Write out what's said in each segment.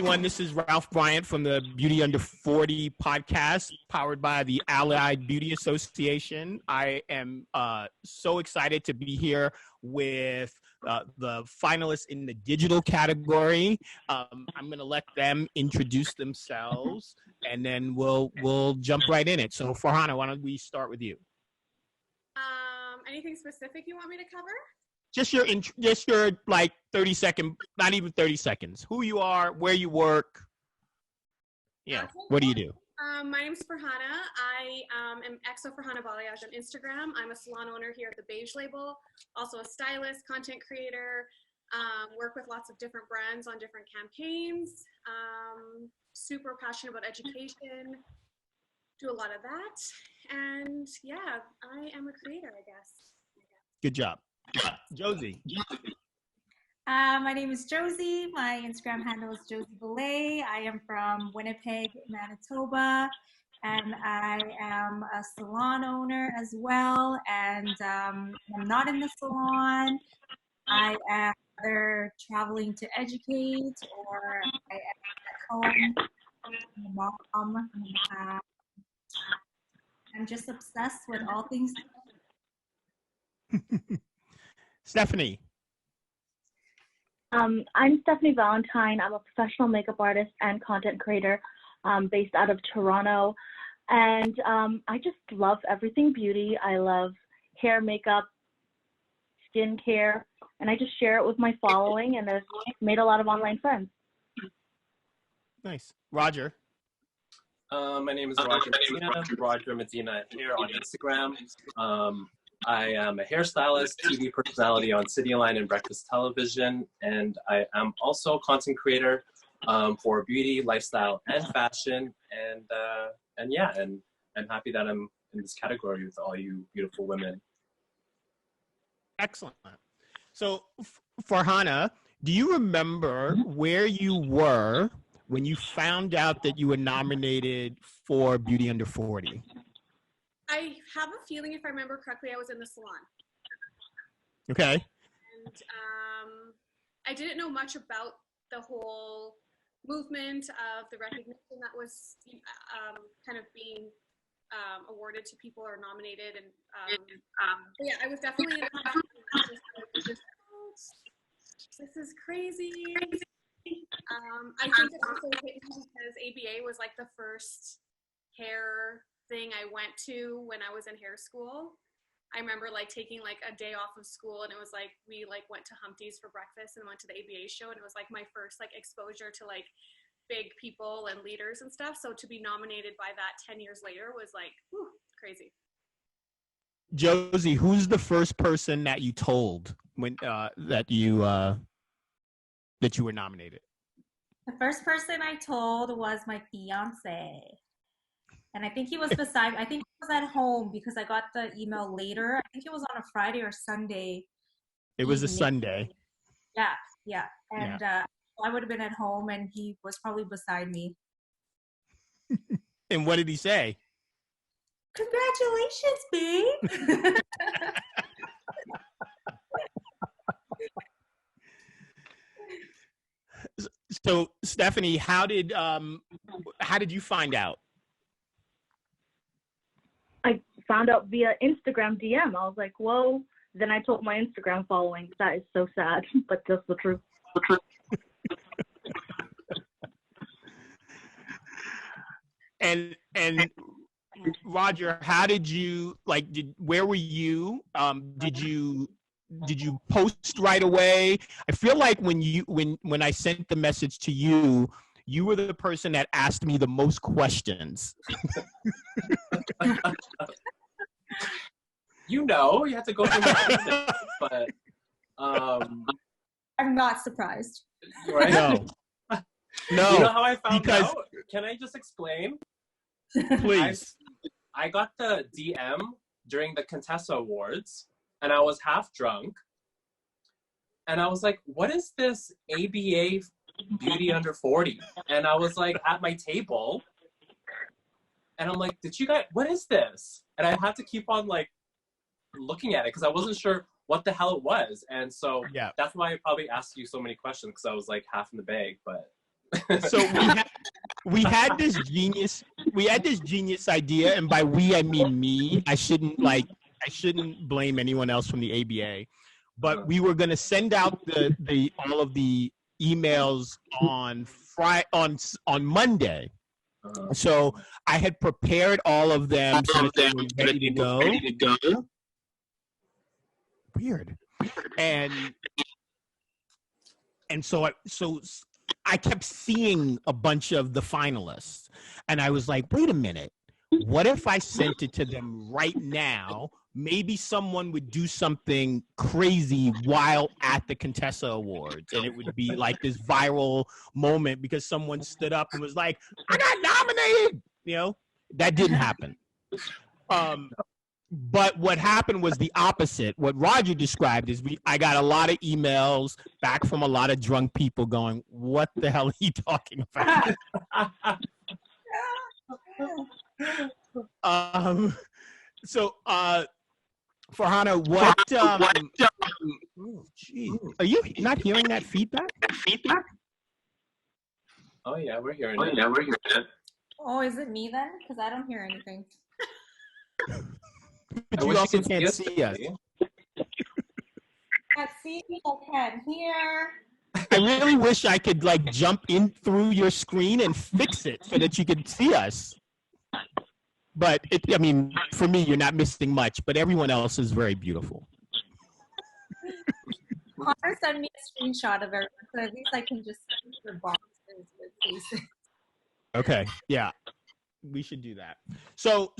everyone. This is Ralph Bryant from the Beauty Under 40 podcast, powered by the Allied Beauty Association. I am so excited to be here with the finalists in the digital category. I'm going to let them introduce themselves, and then we'll jump right in it. So, Farhana, why don't we start with you? Anything specific you want me to cover? Just your like 30-second, not even 30 seconds. Who you are, where you work. Yeah. Okay. What do you do? My name is Farhana. I am Exo Farhana Balayage on Instagram. I'm a salon owner here at the Beige Label, also a stylist, content creator, work with lots of different brands on different campaigns. Super passionate about education, do a lot of that. And yeah, I am a creator, I guess. Good job. Josie. My name is Josie. My Instagram handle is Josie Belay. I am from Winnipeg, Manitoba, and I am a salon owner as well. And I'm not in the salon. I am either traveling to educate, or I am at home. I'm a mom. I'm just obsessed with all things. Stephanie. I'm Stephanie Valentine. I'm a professional makeup artist and content creator based out of Toronto. And I just love everything beauty. I love hair, makeup, skincare, and I just share it with my following, and I've made a lot of online friends. Nice. Roger. My name is Roger Medina. Roger Medina here on Instagram. I am a hairstylist, TV personality on Cityline and Breakfast Television, and I am also a content creator for beauty, lifestyle, and fashion. And yeah, and I'm happy that I'm in this category with all you beautiful women. Excellent. So, Farhana, do you remember where you were when you found out that you were nominated for Beauty Under 40? I have a feeling, if I remember correctly, I was in the salon. Okay. And I didn't know much about the whole movement of the recognition that was kind of being awarded to people or nominated. And yeah, I was definitely in this is crazy. I think it also hit me because ABA was like the first hair thing I went to when I was in hair school. I remember like taking like a day off of school, and it was like we like went to Humpty's for breakfast and went to the ABA show, and it was like my first like exposure to like big people and leaders and stuff. So to be nominated by that 10 years later was like crazy. Josie, who's the first person that you told when that you were nominated? The first person I told was my fiance. And I think he was I think he was at home because I got the email later. I think it was on a Friday or Sunday. It was a Sunday. Yeah. And I would have been at home, and he was probably beside me. And what did he say? Congratulations, babe. So, Stephanie, how did you find out? I found out via Instagram DM. I was like, whoa. Then I told my Instagram following. That is so sad, but that's the truth. And Roger, how did you where were you? Did you post right away? I feel like when I sent the message to you, you were the person that asked me the most questions. You have to go through my but I'm not surprised. Right? No. You know how I found out? Can I just explain? Please. I got the DM during the Contessa Awards, and I was half drunk, and I was like, what is this ABA Beauty Under 40? And I was like at my table, and I'm like, did you guys, what is this? And I had to keep on like looking at it because I wasn't sure what the hell it was. And so that's why I probably asked you so many questions, because I was like half in the bag. But So we had this genius idea, and by we I mean me. I shouldn't blame anyone else from the ABA, but we were going to send out the all of the emails on on Monday. So I had prepared all of them so that they were ready to go. Weird. And so I kept seeing a bunch of the finalists, and I was like, wait a minute. What if I sent it to them right now? Maybe someone would do something crazy while at the Contessa Awards, and it would be like this viral moment because someone stood up and was like, I got nominated. You know, that didn't happen. But what happened was the opposite. What Roger described is I got a lot of emails back from a lot of drunk people going, what the hell are you talking about? So, Farhana, what? Oh, geez. Are you not hearing that feedback? Oh yeah, we're hearing it. Oh, is it me then? Because I don't hear anything. But you also can't see us. Can't see, I can't hear. I really wish I could like jump in through your screen and fix it so that you could see us. But I mean, for me, you're not missing much, but everyone else is very beautiful. Connor sent me a screenshot of everyone, so at least I can just see their boxes with faces. Okay, yeah, we should do that. So,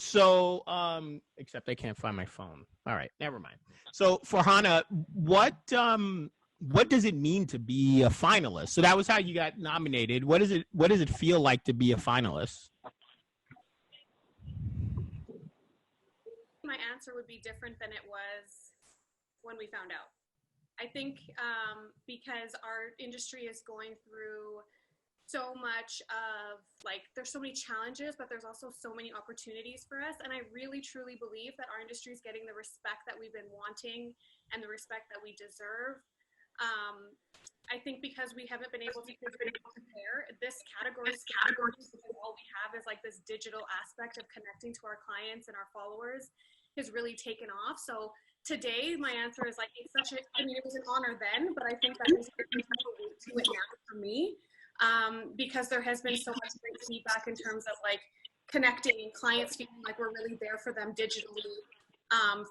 except I can't find my phone. All right, never mind. So, Farhana, what does it mean to be a finalist? So that was how you got nominated. What does it feel like to be a finalist? My answer would be different than it was when we found out. I think because our industry is going through so much of there's so many challenges, but there's also so many opportunities for us. And I really truly believe that our industry is getting the respect that we've been wanting and the respect that we deserve. I think because we haven't been able to compare this category because all we have is like this digital aspect of connecting to our clients and our followers has really taken off. So today my answer is it's it was an honor then, but I think that there's a weight to it now for me, because there has been so much great feedback in terms of connecting, clients feeling like we're really there for them digitally,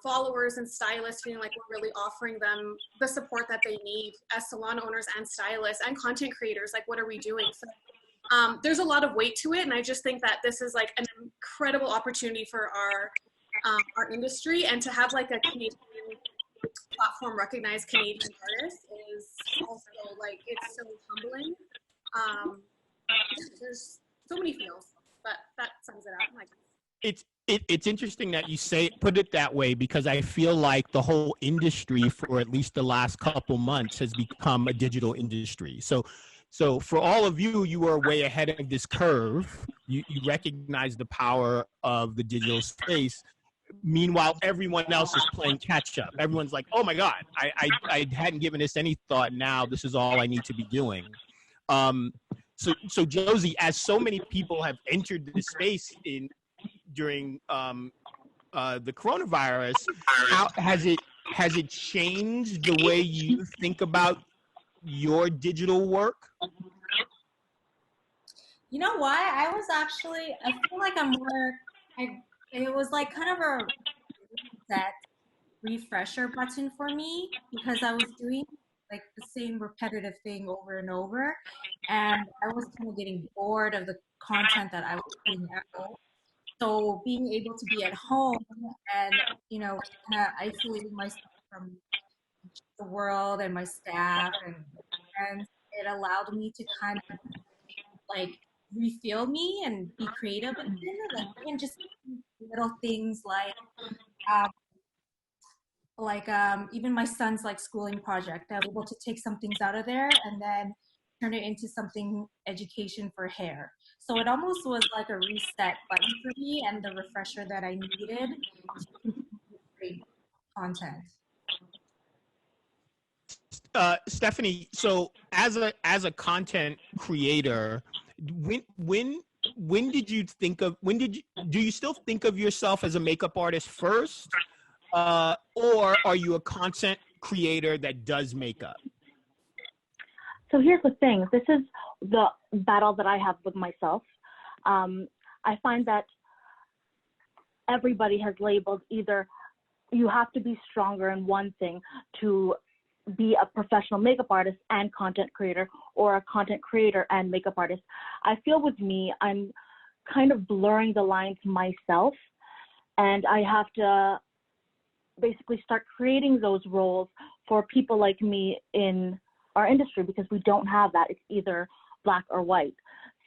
followers and stylists feeling like we're really offering them the support that they need as salon owners and stylists and content creators. What are we doing? So there's a lot of weight to it, and I just think that this is an incredible opportunity for our industry, and to have a Canadian platform recognize Canadian artists is also it's so humbling. There's so many feels, but that sums it up. It's interesting that you put it that way, because I feel like the whole industry for at least the last couple months has become a digital industry. So for all of you, you are way ahead of this curve. You recognize the power of the digital space. Meanwhile, everyone else is playing catch up. Everyone's like, oh my God, I hadn't given this any thought. Now this is all I need to be doing. So Josie, as so many people have entered the space during the coronavirus, how has it changed the way you think about your digital work? You know why? I feel like it was kind of a reset, refresher button for me, because I was doing the same repetitive thing over and over, and I was kind of getting bored of the content that I was putting out. So being able to be at home and kind of isolating myself from the world and my staff and friends, it allowed me to kind of refill me and be creative again, and just little things even my son's schooling project. I was able to take some things out of there and then turn it into something education for hair. So it almost was like a reset button for me and the refresher that I needed to create content. Stephanie, so as a content creator, when did you think of do you still think of yourself as a makeup artist first, or are you a content creator that does makeup? So here's the thing. This is the battle that I have with myself. I find that everybody has labeled either you have to be stronger in one thing to be a professional makeup artist and content creator, or a content creator and makeup artist. I feel with me, I'm kind of blurring the lines myself, and I have to basically start creating those roles for people like me in our industry, because we don't have that. It's either black or white.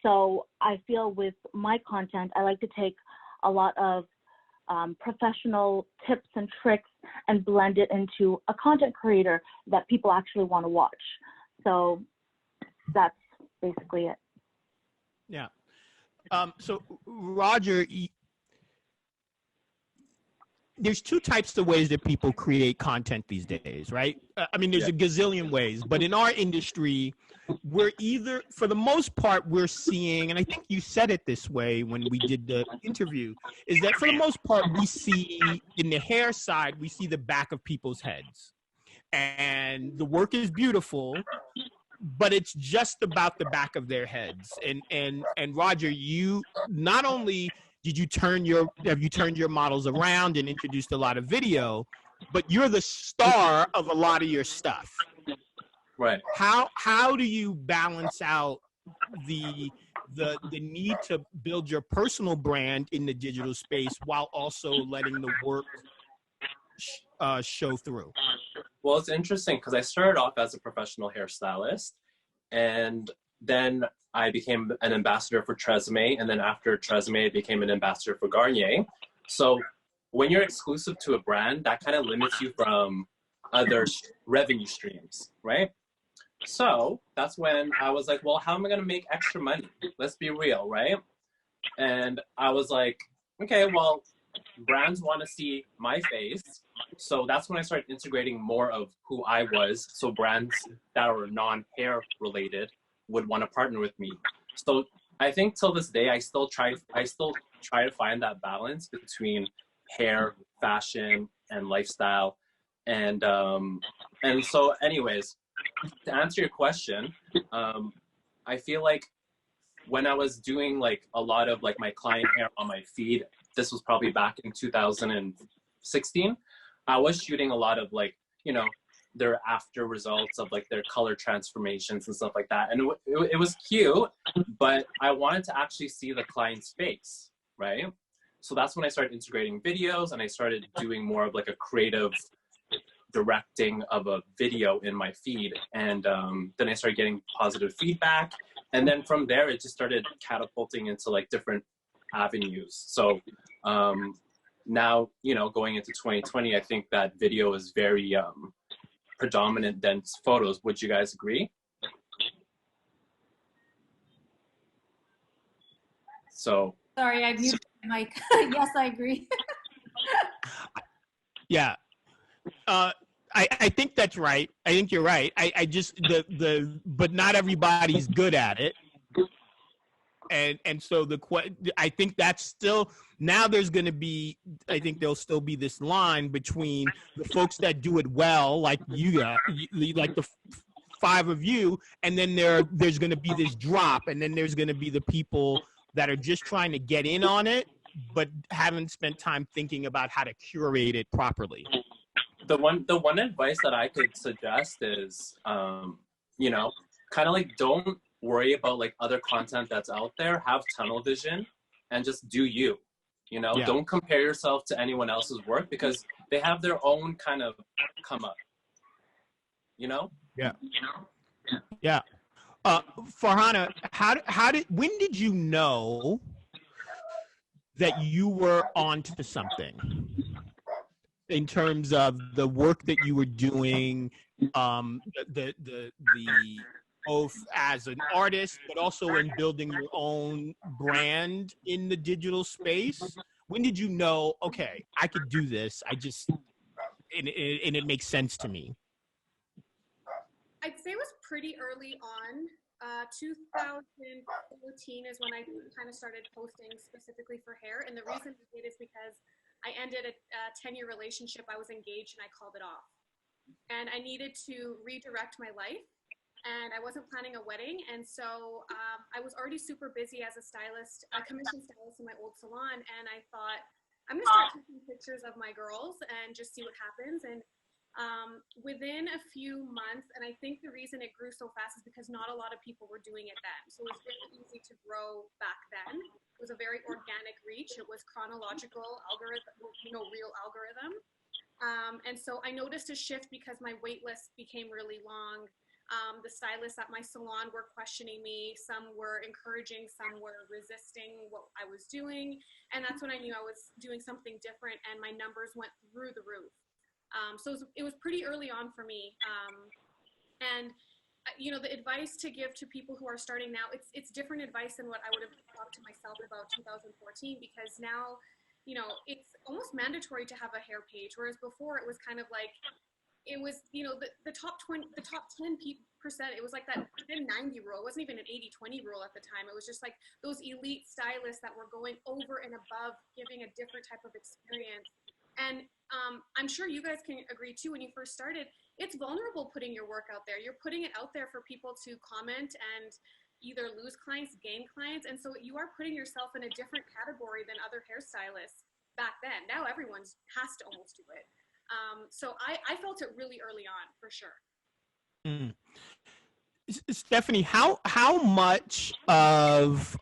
So I feel with my content, I like to take a lot of professional tips and tricks and blend it into a content creator that people actually want to watch. So that's basically it. Yeah. So Roger, there's two types of ways that people create content these days, right? I mean, there's a gazillion ways, but in our industry, we're either, for the most part, we're seeing, and I think you said it this way when we did the interview, is that for the most part, we see in the hair side, we see the back of people's heads. And the work is beautiful, but it's just about the back of their heads. And Roger, you not only have you turned your models around and introduced a lot of video, but you're the star of a lot of your stuff. Right. How do you balance out the need to build your personal brand in the digital space while also letting the work show through? Well, it's interesting because I started off as a professional hairstylist, and then I became an ambassador for Tresemme, and then after Tresemme, I became an ambassador for Garnier. So when you're exclusive to a brand, that kind of limits you from other revenue streams, right? So that's when I was like, well, how am I going to make extra money? Let's be real, right? And I was like, okay, well, brands want to see my face. So that's when I started integrating more of who I was. So brands that were non-hair related would want to partner with me. So I think till this day, I still try to find that balance between hair, fashion, and lifestyle. And so anyways, to answer your question, I feel like when I was doing like a lot of like my client hair on my feed, this was probably back in 2016, I was shooting a lot of like, you know, their after results of like their color transformations and stuff like that. And it was cute, but I wanted to actually see the client's face, right? So that's when I started integrating videos, and I started doing more of like a creative directing of a video in my feed. And then I started getting positive feedback. And then from there, it just started catapulting into like different avenues. So now, you know, going into 2020, I think that video is very predominant than photos. Would you guys agree? So Sorry, I muted my mic. Yes, I agree. Yeah. I think that's right. I think you're right. I just but not everybody's good at it. And so I think that's still, now there's going to be, I think there'll still be this line between the folks that do it well, like you got, like the five of you, and then there's going to be this drop, and then there's going to be the people that are just trying to get in on it, but haven't spent time thinking about how to curate it properly. The one advice that I could suggest is, you know, kind of like don't worry about like other content that's out there. Have tunnel vision and just do you. You know, don't compare yourself to anyone else's work because they have their own kind of come up. You know? Yeah. Yeah. Farhana, when did you know that you were onto something in terms of the work that you were doing, the both as an artist, but also in building your own brand in the digital space? When did you know, okay, I could do this? And it makes sense to me. I'd say it was pretty early on. 2014 is when I kind of started posting specifically for hair. And the reason I did is because I ended a 10-year relationship. I was engaged and I called it off. And I needed to redirect my life. And I wasn't planning a wedding. And so I was already super busy as a stylist, a commission stylist in my old salon. And I thought, I'm going to start taking pictures of my girls and just see what happens. And within a few months, and I think the reason it grew so fast is because not a lot of people were doing it then. So it was really easy to grow back then. It was a very organic reach. It was chronological algorithm, real algorithm. And so I noticed a shift because my wait list became really long. The stylists at my salon were questioning me. Some were encouraging, some were resisting what I was doing. And that's when I knew I was doing something different and my numbers went through the roof. So it was pretty early on for me. And the advice to give to people who are starting now, it's different advice than what I would have talked to myself about 2014, because now, it's almost mandatory to have a hair page. Whereas before it was kind of like, it was, the top 10%, it was like that 10-90 rule. It wasn't even an 80-20 rule at the time. It was just like those elite stylists that were going over and above, giving a different type of experience. And I'm sure you guys can agree too, when you first started, it's vulnerable putting your work out there. You're putting it out there for people to comment and either lose clients, gain clients. And so you are putting yourself in a different category than other hairstylists back then. Now everyone has to almost do it. So I felt it really early on, for sure. Mm. Stephanie, how much of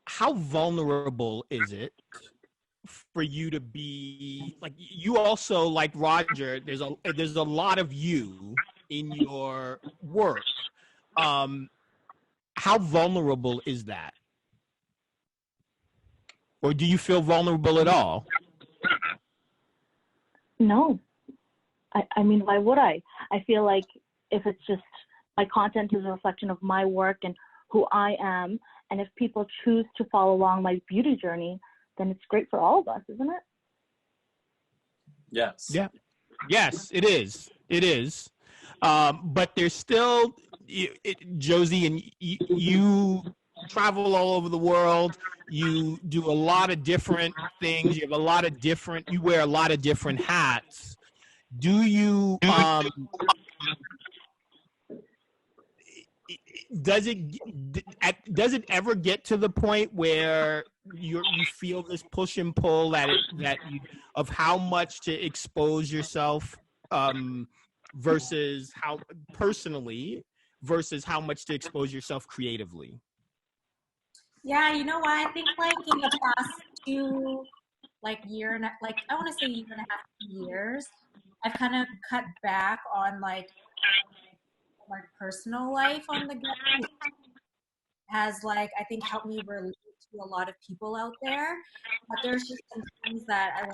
how vulnerable is it for you to be, like, you also, like Roger, there's a lot of you in your work. How vulnerable is that? Or do you feel vulnerable at all? No. I mean, why would I? I feel like if it's just, my content is a reflection of my work and who I am, and if people choose to follow along my beauty journey, then it's great for all of us, isn't it? Yes. Yeah. Yes, it is. It is. But there's still, Josie, and you travel all over the world. You do a lot of different things. You wear a lot of different hats. Do you, does it ever get to the point where you feel this push and pull of how much to expose yourself versus how personally versus how much to expose yourself creatively? Yeah, you know what? I think like in the past year and I want to say year and a half, 2 years, I've kind of cut back on like my personal life on the ground. It has I think helped me relate to a lot of people out there. But there's just some things that I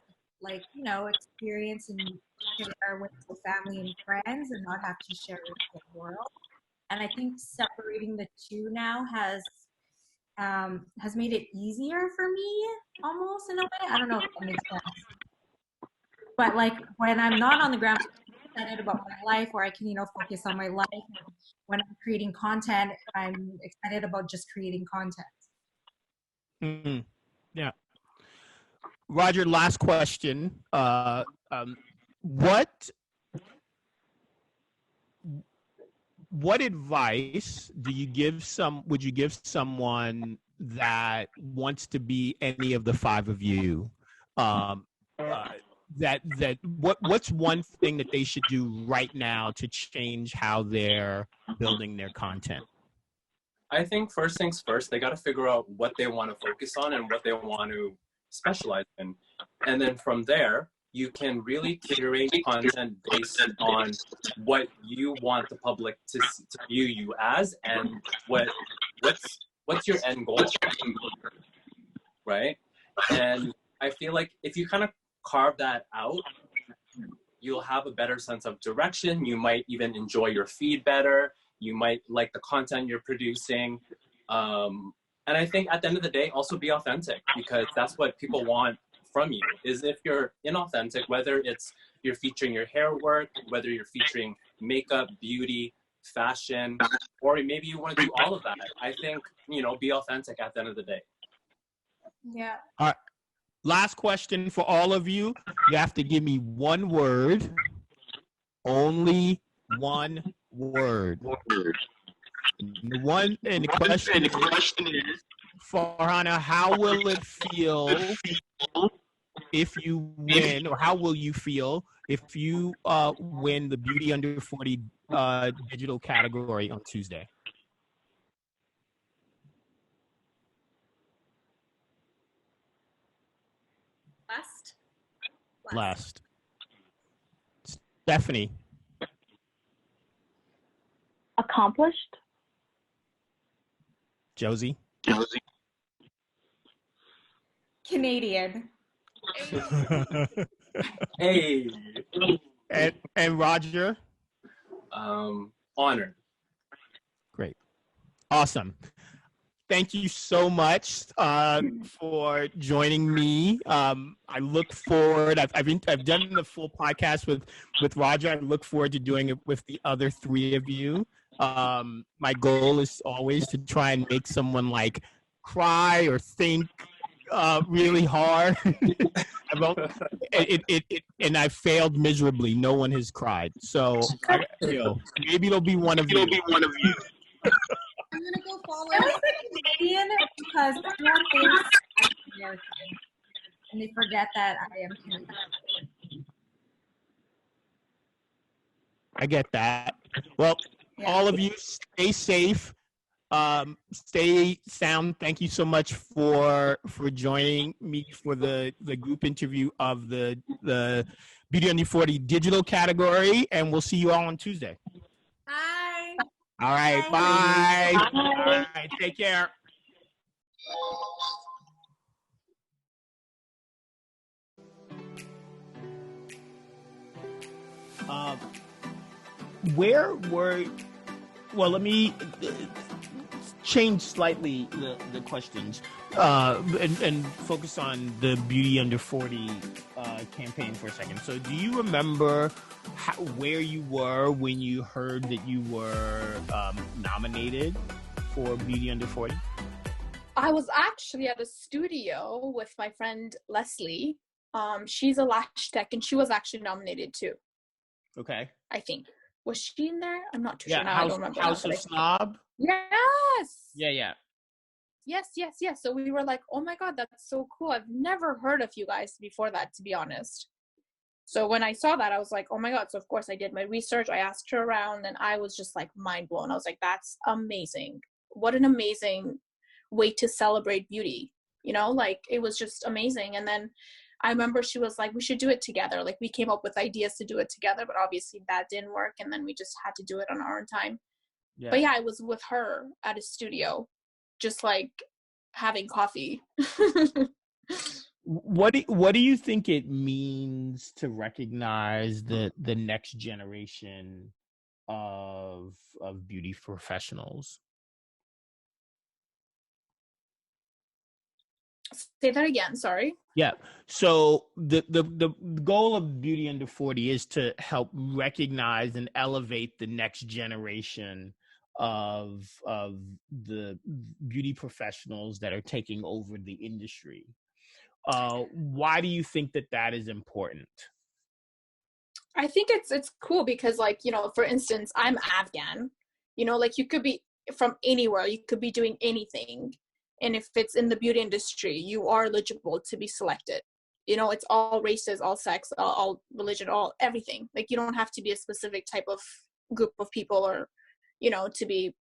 want experience and share with the family and friends and not have to share with the world. And I think separating the two now has made it easier for me, almost, in a way. I don't know if that makes sense. But when I'm not on the ground, I'm excited about my life, where I can, focus on my life. When I'm creating content, I'm excited about just creating content. Mm-hmm. Yeah. Roger, last question. What advice would you give someone that wants to be any of the five of you? What's one thing that they should do right now to change how they're building their content? I think first things first, they got to figure out what they want to focus on and what they want to specialize in. And then from there, you can really curate content based on what you want the public to view you as, and what's your end goal, right? And I feel like if you kind of carve that out, you'll have a better sense of direction. You might even enjoy your feed better. You might like the content you're producing. And I think at the end of the day, also be authentic, because that's what people want from you is if you're inauthentic, whether it's you're featuring your hair work, whether you're featuring makeup, beauty, fashion, or maybe you want to do all of that. I think, be authentic at the end of the day. Yeah. All right. Last question for all of you. You have to give me one word. Only one word. And the question is, Farhana, how will it feel if you win, or how will you feel if you win the Beauty Under 40 digital category on Tuesday? Last. Stephanie. Accomplished. Josie. Canadian. Hey. And Roger. Honored. Great. Awesome. Thank you so much for joining me. I look forward. I've done the full podcast with Roger. I look forward to doing it with the other three of you. My goal is always to try and make someone like cry or think really hard. And I failed miserably. No one has cried. So maybe it'll be one of you. I'm gonna go follow. I was a Canadian because everyone thinks I'm American, and they forget that I am Canadian. I get that. Well, all of you, stay safe, stay sound. Thank you so much for joining me for the group interview of the Beauty Under 40 digital category, and we'll see you all on Tuesday. Bye. All right, bye. Bye. All right, take care. Let me change slightly the questions and focus on the Beauty Under 40 campaign for a second. So do you remember where you were when you heard that you were nominated for Beauty Under 40? I was actually at a studio with my friend Leslie. She's a lash tech, and she was actually nominated too. Okay. I think. Was she in there? I'm not too sure. Now, I don't remember. House of Snob? Yes! Yeah. Yes. So we were like, oh my God, that's so cool. I've never heard of you guys before that, to be honest. So when I saw that, I was like, oh my God. So of course I did my research. I asked her around, and I was just like mind blown. I was like, that's amazing. What an amazing way to celebrate beauty. It was just amazing. And then I remember she was like, we should do it together. Like, we came up with ideas to do it together, but obviously that didn't work. And then we just had to do it on our own time. Yeah. But yeah, I was with her at a studio, just like having coffee. What do you think it means to recognize the next generation of beauty professionals? Say that again, sorry. Yeah. So the goal of Beauty Under 40 is to help recognize and elevate the next generation of the beauty professionals that are taking over the industry. Why do you think that is important? I think it's cool because, for instance, I'm Afghan. You could be from anywhere. You could be doing anything. And if it's in the beauty industry, you are eligible to be selected. It's all races, all sex, all religion, all everything. You don't have to be a specific type of group of people or, to be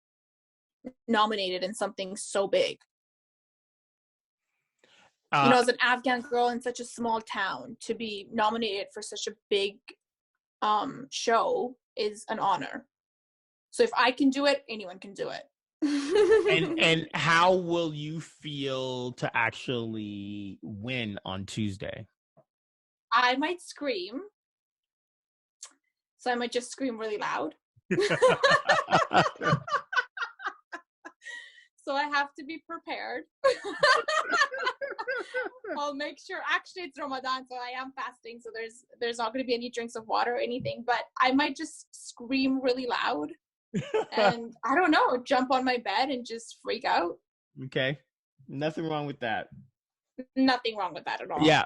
nominated in something so big. As an Afghan girl in such a small town, to be nominated for such a big show is an honor. So if I can do it, anyone can do it. and how will you feel to actually win on Tuesday? I might scream. So I might just scream really loud. So I have to be prepared. I'll make sure, actually it's Ramadan, so I am fasting, so there's not going to be any drinks of water or anything, but I might just scream really loud and I don't know, jump on my bed and just freak out. Okay. Nothing wrong with that. Nothing wrong with that at all. Yeah.